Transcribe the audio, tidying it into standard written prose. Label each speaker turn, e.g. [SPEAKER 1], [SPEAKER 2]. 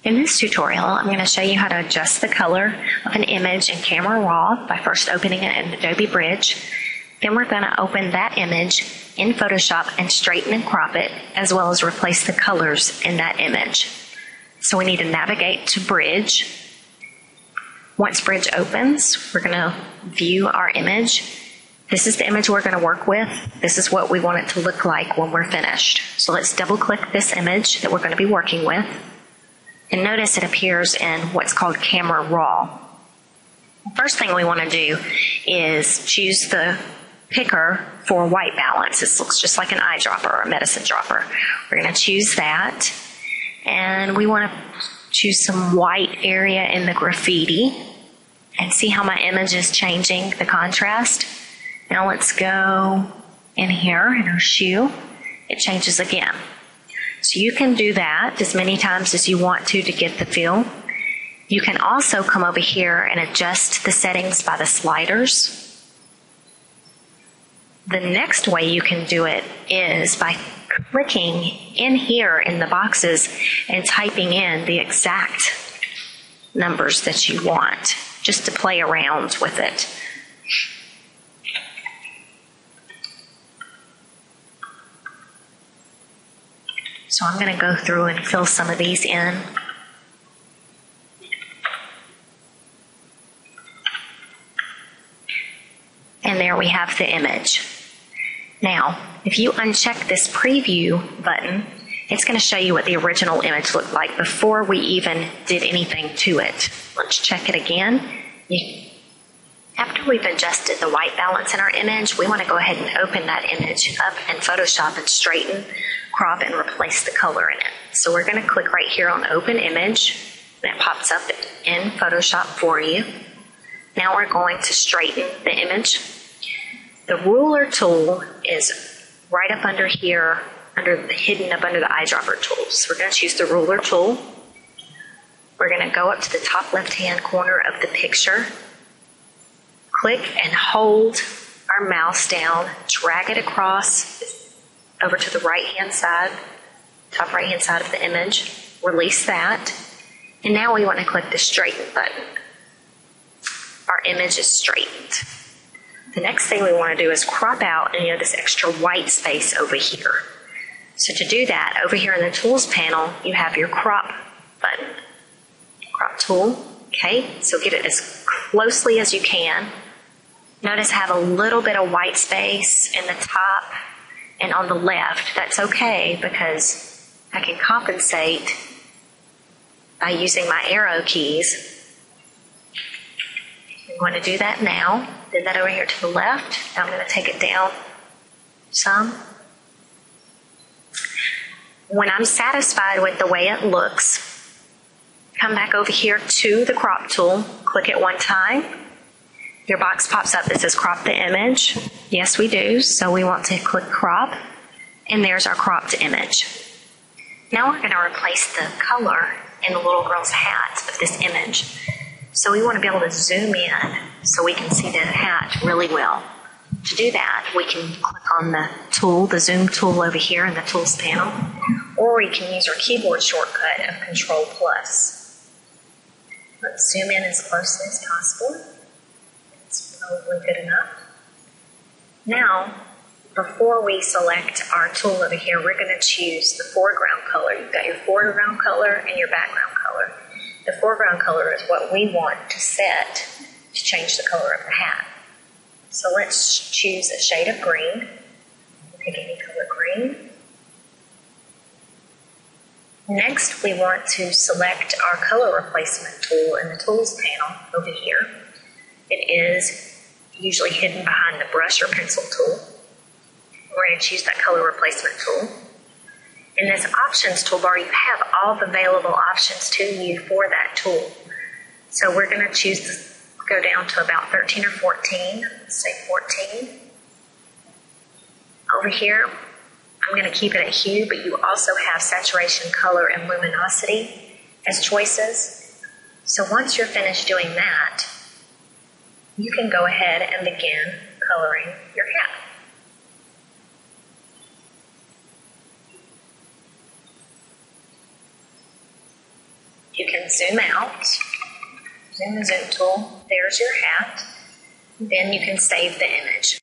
[SPEAKER 1] In this tutorial, I'm going to show you how to adjust the color of an image in Camera Raw by first opening it in Adobe Bridge. Then we're going to open that image in Photoshop and straighten and crop it, as well as replace the colors in that image. So we need to navigate to Bridge. Once Bridge opens, we're going to view our image. This is the image we're going to work with. This is what we want it to look like when we're finished. So let's double click this image that we're going to be working with. And notice it appears in what's called Camera Raw. First thing we want to do is choose the picker for white balance. This looks just like an eyedropper or a medicine dropper. We're going to choose that. And we want to choose some white area in the graffiti and see how my image is changing the contrast. Now let's go in here in our shoe. It changes again. So you can do that as many times as you want to get the feel. You can also come over here and adjust the settings by the sliders. The next way you can do it is by clicking in here in the boxes and typing in the exact numbers that you want, just to play around with it. So I'm going to go through and fill some of these in. And there we have the image. Now, if you uncheck this preview button, it's going to show you what the original image looked like before we even did anything to it. Let's check it again. After we've adjusted the white balance in our image, we want to go ahead and open that image up in Photoshop and straighten, crop, and replace the color in it. So we're going to click right here on Open Image, and it pops up in Photoshop for you. Now we're going to straighten the image. The ruler tool is right up under here, hidden up under the eyedropper tool. So we're going to choose the ruler tool. We're going to go up to the top left-hand corner of the picture, click and hold our mouse down, drag it across over to the right-hand side, top right-hand side of the image, release that, and now we want to click the straighten button. Our image is straightened. The next thing we want to do is crop out this extra white space over here. So to do that, over here in the Tools panel, you have your crop button. Crop tool, okay? So get it as closely as you can. Notice I have a little bit of white space in the top and on the left. That's okay because I can compensate by using my arrow keys. I'm going to do that now. Did that over here to the left. Now I'm going to take it down some. When I'm satisfied with the way it looks, come back over here to the crop tool, click it one time. Your box pops up that says crop the image. Yes, we do. So we want to click crop, and there's our cropped image. Now we're going to replace the color in the little girl's hat of this image. So we want to be able to zoom in so we can see the hat really well. To do that, we can click on the tool, the zoom tool over here in the Tools panel, or we can use our keyboard shortcut of Control+. Let's zoom in as closely as possible. It's probably good enough. Now, before we select our tool over here, we're going to choose the foreground color. You've got your foreground color and your background color. The foreground color is what we want to set to change the color of the hat. So let's choose a shade of green. Pick any color green. Next, we want to select our color replacement tool in the Tools panel over here. It is usually hidden behind the brush or pencil tool. We're going to choose that color replacement tool. In this Options toolbar, you have all the available options to you for that tool. So we're going to choose go down to about 13 or 14. Let's say 14. Over here, I'm going to keep it at hue, but you also have saturation, color, and luminosity as choices. So once you're finished doing that, you can go ahead and begin coloring your hat. You can zoom out, zoom the zoom tool, there's your hat, then you can save the image.